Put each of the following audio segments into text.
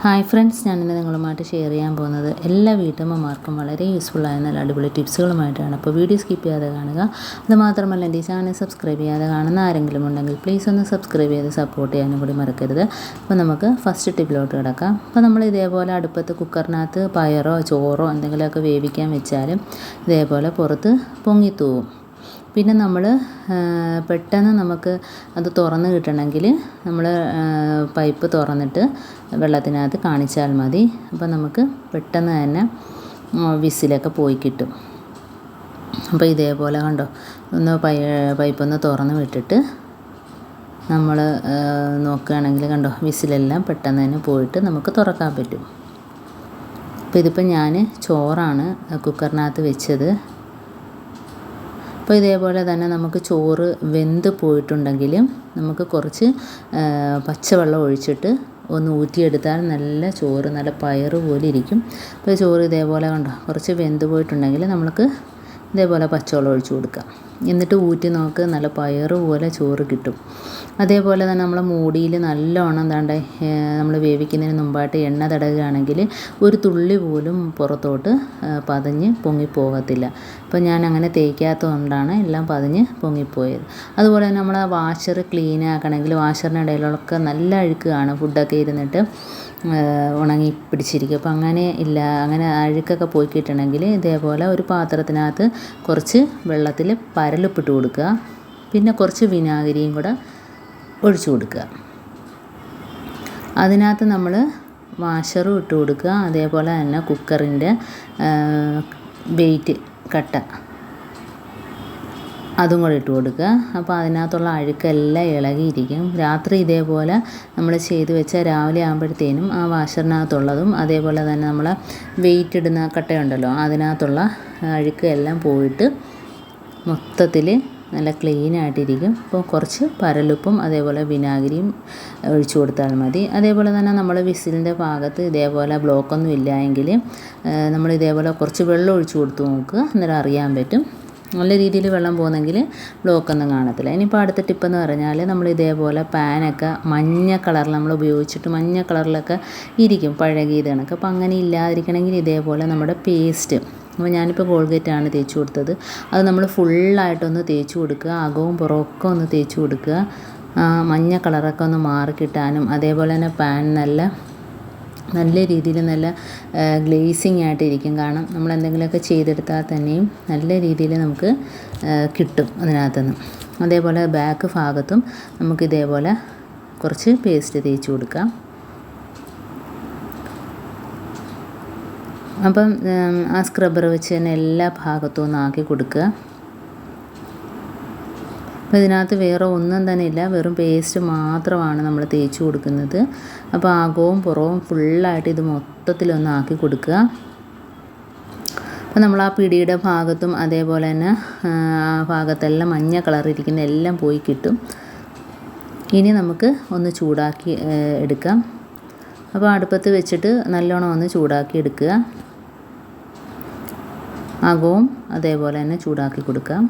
Hi friends, ഞാനിന്ന് നിങ്ങളുമായിട്ട് share ചെയ്യാൻ പോകുന്നത് എല്ലാ വീട്ടമ്മമാർക്കും വളരെ യൂസ്ഫുള്ളായ നല്ല അടിപൊളി ടിപ്സുകളുമായിട്ടാണ്. അപ്പോൾ വീഡിയോ സ്കിപ്പ് ചെയ്യാതെ കാണുക. അതുമാത്രമല്ല, എൻ്റെ ഈ ചാനൽ സബ്സ്ക്രൈബ് ചെയ്യാതെ കാണുന്ന ആരെങ്കിലും ഉണ്ടെങ്കിൽ പ്ലീസ് ഒന്ന് സബ്സ്ക്രൈബ് ചെയ്ത് സപ്പോർട്ട് ചെയ്യാനും കൂടി മറക്കരുത്. അപ്പോൾ നമുക്ക് ഫസ്റ്റ് ടിപ്പിലോട്ട് കിടക്കാം. അപ്പോൾ നമ്മൾ ഇതേപോലെ അടുപ്പത്ത് കുക്കറിനകത്ത് പയറോ ചോറോ എന്തെങ്കിലുമൊക്കെ വേവിക്കാൻ വെച്ചാലും ഇതേപോലെ പുറത്ത് പൊങ്ങിത്തൂവും. പിന്നെ നമ്മൾ പെട്ടെന്ന് നമുക്ക് അത് തുറന്ന് കിട്ടണമെങ്കിൽ നമ്മൾ പൈപ്പ് തുറന്നിട്ട് വെള്ളത്തിനകത്ത് കാണിച്ചാൽ മതി. അപ്പോൾ നമുക്ക് പെട്ടെന്ന് തന്നെ വിസിലൊക്കെ പോയി കിട്ടും. അപ്പോൾ ഇതേപോലെ കണ്ടോ, ഒന്ന് പൈപ്പൊന്ന് തുറന്ന് വിട്ടിട്ട് നമ്മൾ നോക്കുകയാണെങ്കിൽ കണ്ടോ, വിസിലെല്ലാം പെട്ടെന്ന് തന്നെ പോയിട്ട് നമുക്ക് തുറക്കാൻ പറ്റും. അപ്പോൾ ഇതിപ്പോൾ ഞാൻ ചോറാണ് കുക്കറിനകത്ത് വെച്ചത്. അപ്പോൾ ഇതേപോലെ തന്നെ നമുക്ക് ചോറ് വെന്ത് പോയിട്ടുണ്ടെങ്കിലും നമുക്ക് കുറച്ച് പച്ചവെള്ളം ഒഴിച്ചിട്ട് ഒന്ന് ഊറ്റിയെടുത്താൽ നല്ല ചോറ് നല്ല പയറ് പോലെ ഇരിക്കും. അപ്പോൾ ചോറ് ഇതേപോലെ കണ്ടോ, കുറച്ച് വെന്ത് പോയിട്ടുണ്ടെങ്കിൽ നമുക്ക് ഇതേപോലെ പച്ചവെള്ളം ഒഴിച്ച് കൊടുക്കാം. എന്നിട്ട് ഊറ്റി നോക്ക്, നല്ല പയറ് പോലെ ചോറ് കിട്ടും. അതേപോലെ തന്നെ നമ്മൾ മൂടിയിൽ നല്ലോണം നമ്മൾ വേവിക്കുന്നതിന് മുമ്പായിട്ട് എണ്ണ തടവുകയാണെങ്കിൽ ഒരു തുള്ളി പോലും പുറത്തോട്ട് പതഞ്ഞ് പൊങ്ങിപ്പോകത്തില്ല. അപ്പോൾ ഞാൻ അങ്ങനെ തേക്കാത്തതുകൊണ്ടാണ് എല്ലാം പതഞ്ഞ് പൊങ്ങിപ്പോയത്. അതുപോലെ തന്നെ നമ്മൾ വാഷർ ക്ലീൻ ആക്കണമെങ്കിൽ വാഷറിൻ്റെ ഇടയിലൊക്കെ നല്ല അഴുക്ക് കാണും, ഫുഡൊക്കെ ഇരുന്നിട്ട് ഉണങ്ങി പിടിച്ചിരിക്കും. അപ്പോൾ അങ്ങനെ ഇല്ല, അങ്ങനെ അഴുക്കൊക്കെ പോയി കിട്ടണമെങ്കിൽ ഇതേപോലെ ഒരു പാത്രത്തിനകത്ത് കുറച്ച് വെള്ളത്തിൽ പരലുപ്പിട്ട് കൊടുക്കുക. പിന്നെ കുറച്ച് വിനാഗിരിയും കൂടെ ഒഴിച്ചു കൊടുക്കുക. അതിനകത്ത് നമ്മൾ വാഷറും ഇട്ട് കൊടുക്കുക. അതേപോലെ തന്നെ കുക്കറിൻ്റെ വെയിറ്റ് കട്ട അതും കൂടെ ഇട്ട് കൊടുക്കുക. അപ്പോൾ അതിനകത്തുള്ള അഴുക്കെല്ലാം ഇളകിയിരിക്കും. രാത്രി ഇതേപോലെ നമ്മൾ ചെയ്ത് വെച്ചാൽ രാവിലെ ആകുമ്പോഴത്തേനും ആ വാഷറിനകത്തുള്ളതും അതേപോലെ തന്നെ നമ്മൾ വെയിറ്റ് ഇടുന്ന കട്ടയുണ്ടല്ലോ അതിനകത്തുള്ള അഴുക്ക് എല്ലാം പോയിട്ട് മൊത്തത്തിൽ നല്ല ക്ലീനായിട്ടിരിക്കും. അപ്പോൾ കുറച്ച് പരലുപ്പും അതേപോലെ വിനാഗിരിയും ഒഴിച്ചു കൊടുത്താൽ മതി. അതേപോലെ തന്നെ നമ്മൾ വിസിലിൻ്റെ ഭാഗത്ത് ഇതേപോലെ ബ്ലോക്കൊന്നും ഇല്ല എങ്കിൽ നമ്മൾ ഇതേപോലെ കുറച്ച് വെള്ളം ഒഴിച്ചു കൊടുത്ത് നോക്കുക. അന്നേരം അറിയാൻ പറ്റും. നല്ല രീതിയിൽ വെള്ളം പോകുന്നെങ്കിൽ ബ്ലോക്കൊന്നും കാണത്തില്ല. ഇനിയിപ്പോൾ അടുത്ത ടിപ്പെന്ന് പറഞ്ഞാൽ നമ്മൾ ഇതേപോലെ പാനൊക്കെ മഞ്ഞ കളറിൽ നമ്മൾ ഉപയോഗിച്ചിട്ട് മഞ്ഞ കളറിലൊക്കെ ഇരിക്കും പഴകിയത് കണക്ക്. അപ്പോൾ അങ്ങനെ ഇല്ലാതിരിക്കണമെങ്കിൽ ഇതേപോലെ നമ്മുടെ പേസ്റ്റ്, അപ്പോൾ ഞാനിപ്പോൾ കോൾഗേറ്റാണ് തേച്ച് കൊടുത്തത്, അത് നമ്മൾ ഫുള്ളായിട്ടൊന്ന് തേച്ച് കൊടുക്കുക. അകവും പുറമൊക്കെ ഒന്ന് തേച്ച് കൊടുക്കുക. മഞ്ഞ കളറൊക്കെ ഒന്ന് മാറിക്കിട്ടാനും അതേപോലെ തന്നെ പാൻ നല്ല രീതിയിൽ നല്ല ഗ്ലേസിങ് ആയിട്ടിരിക്കും. കാരണം നമ്മൾ എന്തെങ്കിലുമൊക്കെ ചെയ്തെടുത്താൽ തന്നെയും നല്ല രീതിയിൽ നമുക്ക് കിട്ടും അതിനകത്തുനിന്ന്. അതേപോലെ ബാക്ക് ഭാഗത്തും നമുക്ക് ഇതേപോലെ കുറച്ച് പേസ്റ്റ് തേച്ച് കൊടുക്കാം. അപ്പം ആ സ്ക്രബ്ബർ വെച്ച് തന്നെ എല്ലാ ഭാഗത്തും ഒന്ന് ആക്കി കൊടുക്കുക. അപ്പോൾ ഇതിനകത്ത് വേറെ ഒന്നും തന്നെ ഇല്ല, വെറും പേസ്റ്റ് മാത്രമാണ് നമ്മൾ തേച്ച് കൊടുക്കുന്നത്. അപ്പോൾ അകവും പുറവും ഫുള്ളായിട്ട് ഇത് മൊത്തത്തിലൊന്ന് ആക്കി കൊടുക്കുക. അപ്പോൾ നമ്മൾ ആ പിടിയുടെ ഭാഗത്തും അതേപോലെ തന്നെ ആ ഭാഗത്തെല്ലാം മഞ്ഞ കളറിരിക്കുന്ന എല്ലാം പോയി കിട്ടും. ഇനി നമുക്ക് ഒന്ന് ചൂടാക്കി എടുക്കാം. അപ്പോൾ അടുപ്പത്ത് വെച്ചിട്ട് നല്ലോണം ഒന്ന് ചൂടാക്കി എടുക്കുക. അകവും അതേപോലെ തന്നെ ചൂടാക്കി കൊടുക്കാം.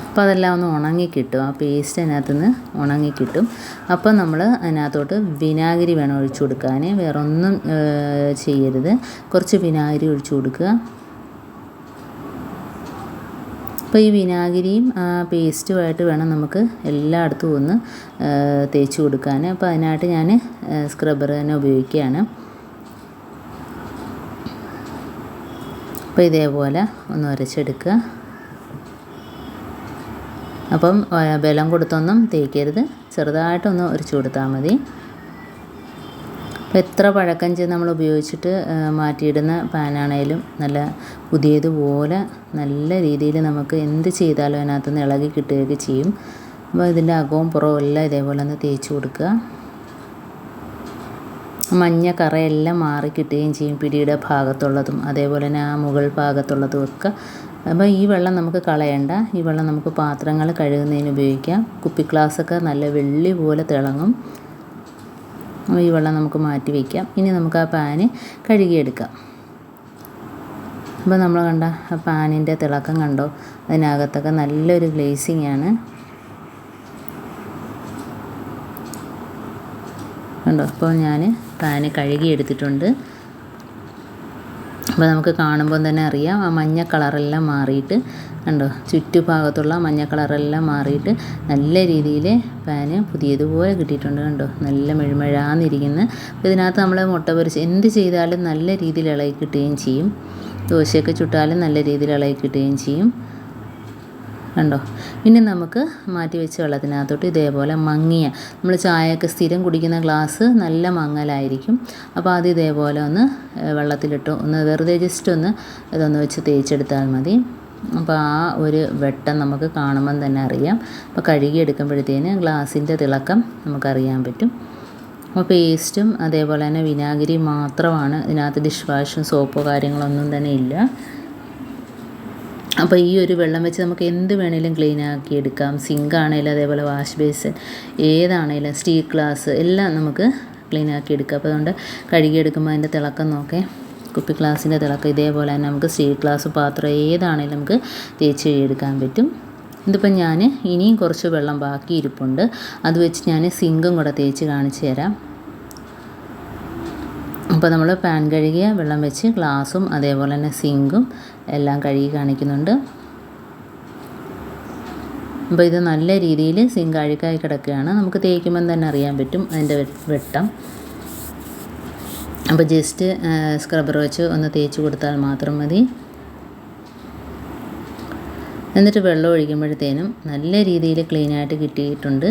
അപ്പോൾ അതെല്ലാം ഒന്ന് ഉണങ്ങിക്കിട്ടും, ആ പേസ്റ്റ് അതിനകത്തുനിന്ന് ഉണങ്ങിക്കിട്ടും. അപ്പോൾ നമ്മൾ അതിനകത്തോട്ട് വിനാഗിരി വേണം ഒഴിച്ചു കൊടുക്കാൻ, വേറെ ഒന്നും ചെയ്യരുത്. കുറച്ച് വിനാഗിരി ഒഴിച്ചു കൊടുക്കുക. അപ്പോൾ ഈ വിനാഗിരിയും ആ പേസ്റ്റുമായിട്ട് വേണം നമുക്ക് എല്ലായിടത്തും ഒന്ന് തേച്ച് കൊടുക്കാൻ. അപ്പോൾ അതിനായിട്ട് ഞാൻ സ്ക്രബ്ബർ തന്നെ ഉപയോഗിക്കുകയാണ്. അപ്പോൾ ഇതേപോലെ ഒന്ന് ഉരച്ചെടുക്കുക. അപ്പം ബലം കൊടുത്തൊന്നും തേക്കരുത്, ചെറുതായിട്ടൊന്ന് ഉരച്ച് കൊടുത്താൽ മതി. അപ്പോൾ എത്ര പഴക്കം ചെയ്ത് നമ്മൾ ഉപയോഗിച്ചിട്ട് മാറ്റിയിടുന്ന പാനാണേലും നല്ല പുതിയതുപോലെ നല്ല രീതിയിൽ നമുക്ക് എന്ത് ചെയ്താലും അതിനകത്തുനിന്ന് ഇളകി കിട്ടുകയൊക്കെ ചെയ്യും. അപ്പോൾ ഇതിൻ്റെ അകവും പുറവും എല്ലാം ഇതേപോലെ ഒന്ന് തേച്ച് കൊടുക്കുക. മഞ്ഞ കറയെല്ലാം മാറി കിട്ടുകയും ചെയ്യും, പിടിയുടെ ഭാഗത്തുള്ളതും അതേപോലെ തന്നെ ആ മുകൾ ഭാഗത്തുള്ളതും ഒക്കെ. അപ്പോൾ ഈ വെള്ളം നമുക്ക് കളയണ്ട, ഈ വെള്ളം നമുക്ക് പാത്രങ്ങൾ കഴുകുന്നതിന് ഉപയോഗിക്കാം. കുപ്പി ഗ്ലാസ്സൊക്കെ നല്ല വെള്ളി പോലെ തിളങ്ങും. ഈ വെള്ളം നമുക്ക് മാറ്റി വയ്ക്കാം. ഇനി നമുക്ക് ആ പാന് കഴുകിയെടുക്കാം. അപ്പോൾ നമ്മൾ കണ്ട ആ പാനിൻ്റെ തിളക്കം കണ്ടോ, അതിനകത്തൊക്കെ നല്ലൊരു ഗ്ലേസിങ് ആണ്. കണ്ടോ, അപ്പോൾ ഞാൻ പാന് കഴുകിയെടുത്തിട്ടുണ്ട്. അപ്പോൾ നമുക്ക് കാണുമ്പോൾ തന്നെ അറിയാം ആ മഞ്ഞ കളറെല്ലാം മാറിയിട്ട് കണ്ടോ, ചുറ്റുഭാഗത്തുള്ള മഞ്ഞ കളറെല്ലാം മാറിയിട്ട് നല്ല രീതിയിൽ പാന് പുതിയതുപോലെ കിട്ടിയിട്ടുണ്ട്. കണ്ടോ, നല്ല മെഴുമെഴാന്നിരിക്കുന്നു. അപ്പോൾ ഇതിനകത്ത് നമ്മൾ മുട്ട പൊരിച്ച് എന്ത് ചെയ്താലും നല്ല രീതിയിൽ ഇളകി കിട്ടുകയും ചെയ്യും. ദോശയൊക്കെ ചുട്ടാലും നല്ല രീതിയിൽ ഇളകി കിട്ടുകയും ചെയ്യും. കണ്ടോ, ഇനി നമുക്ക് മാറ്റി വെച്ച വെള്ളത്തിനകത്തോട്ട് ഇതേപോലെ മങ്ങിയ, നമ്മൾ ചായയൊക്കെ സ്ഥിരം കുടിക്കുന്ന ഗ്ലാസ് നല്ല മങ്ങലായിരിക്കും. അപ്പോൾ അത് ഇതേപോലെ ഒന്ന് വെള്ളത്തിലിട്ട് ഒന്ന് വെറുതെ ജസ്റ്റ് ഒന്ന് ഇതൊന്ന് വെച്ച് തേച്ചെടുത്താൽ മതി. അപ്പോൾ ആ ഒരു വെട്ടം നമുക്ക് കാണുമ്പം തന്നെ അറിയാം. അപ്പോൾ കഴുകിയെടുക്കുമ്പോഴത്തേന് ഗ്ലാസിൻ്റെ തിളക്കം നമുക്കറിയാൻ പറ്റും. അപ്പോൾ പേസ്റ്റും അതേപോലെ തന്നെ വിനാഗിരി മാത്രമാണ് ഇതിനകത്ത്. ഡിഷ് വാഷും സോപ്പോ കാര്യങ്ങളൊന്നും തന്നെ ഇല്ല. അപ്പോൾ ഈ ഒരു വെള്ളം വെച്ച് നമുക്ക് എന്ത് വേണേലും ക്ലീൻ ആക്കി എടുക്കാം. സിങ്ക് ആണെങ്കിലും അതേപോലെ വാഷ് ബേസിൻ ഏതാണേലും സ്റ്റീൽ ഗ്ലാസ് എല്ലാം നമുക്ക് ക്ലീൻ ആക്കി എടുക്കാം. അപ്പോൾ അതുകൊണ്ട് കഴുകിയെടുക്കുമ്പോൾ അതിൻ്റെ തിളക്കം നോക്കേ, കുപ്പി ഗ്ലാസിൻ്റെ തിളക്കം. ഇതേപോലെ തന്നെ നമുക്ക് സ്റ്റീൽ ഗ്ലാസ് പാത്രം ഏതാണേലും നമുക്ക് തേച്ച് കഴുകിയെടുക്കാൻ പറ്റും. ഇതിപ്പോൾ ഞാൻ ഇനിയും കുറച്ച് വെള്ളം ബാക്കി ഇരിപ്പുണ്ട്, അത് വെച്ച് ഞാൻ സിങ്കും കൂടെ തേച്ച് കാണിച്ചു തരാം. അപ്പോൾ നമ്മൾ പാൻ കഴുകിയ വെള്ളം വെച്ച് ഗ്ലാസും അതേപോലെ തന്നെ സിങ്കും എല്ലാം കഴുകി കാണിക്കുന്നുണ്ട്. അപ്പോൾ ഇത് നല്ല രീതിയിൽ സിങ്ക് അഴുക്കായി കിടക്കുകയാണ്. നമുക്ക് തേക്കുമ്പം തന്നെ അറിയാൻ പറ്റും അതിൻ്റെ വെട്ടം. അപ്പോൾ ജസ്റ്റ് സ്ക്രബ്ബർ വെച്ച് ഒന്ന് തേച്ച് കൊടുത്താൽ മാത്രം മതി. എന്നിട്ട് വെള്ളം ഒഴിക്കുമ്പോഴത്തേനും നല്ല രീതിയിൽ ക്ലീനായിട്ട് കിട്ടിയിട്ടുണ്ട്.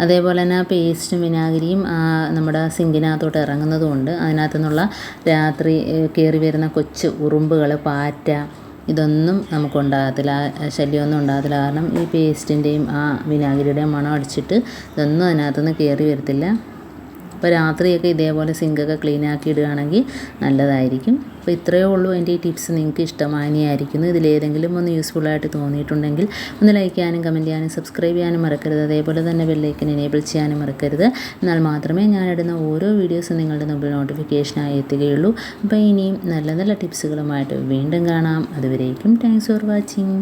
അതേപോലെ തന്നെ ആ പേസ്റ്റും വിനാഗിരിയും നമ്മുടെ സിങ്കിനകത്തോട്ട് ഇറങ്ങുന്നതുകൊണ്ട് അതിനകത്തു നിന്നുള്ള രാത്രി കയറി വരുന്ന കൊച്ചു ഉറുമ്പുകൾ, പാറ്റ, ഇതൊന്നും നമുക്കുണ്ടാകത്തില്ല, ശല്യമൊന്നും ഉണ്ടാകത്തില്ല. കാരണം ഈ പേസ്റ്റിൻ്റെയും ആ വിനാഗിരിയുടെയും മണം അടിച്ചിട്ട് ഇതൊന്നും അതിനകത്തുനിന്ന് കയറി വരത്തില്ല. അപ്പോൾ രാത്രിയൊക്കെ ഇതേപോലെ സിങ്കൊക്കെ ക്ലീൻ ആക്കി ഇടുകയാണെങ്കിൽ നല്ലതായിരിക്കും. അപ്പോൾ ഇത്രയേ ഉള്ളൂ എൻ്റെ ഈ ടിപ്സ്. നിങ്ങൾക്ക് ഇഷ്ടമായിരിക്കുന്നു. ഇതിലേതെങ്കിലും ഒന്ന് യൂസ്ഫുള്ളായിട്ട് തോന്നിയിട്ടുണ്ടെങ്കിൽ ഒന്ന് ലൈക്ക് ചെയ്യാനും കമൻറ്റ് ചെയ്യാനും സബ്സ്ക്രൈബ് ചെയ്യാനും മറക്കരുത്. അതേപോലെ തന്നെ ബെല്ലൈക്കൻ എനേബിൾ ചെയ്യാനും മറക്കരുത്. എന്നാൽ മാത്രമേ ഞാനിടുന്ന ഓരോ വീഡിയോസും നിങ്ങളുടെ മുമ്പിൽ നോട്ടിഫിക്കേഷനായി എത്തുകയുള്ളൂ. അപ്പോൾ ഇനിയും നല്ല നല്ല ടിപ്സുകളുമായിട്ട് വീണ്ടും കാണാം. അതുവരേക്കും താങ്ക്സ് ഫോർ വാച്ചിങ്.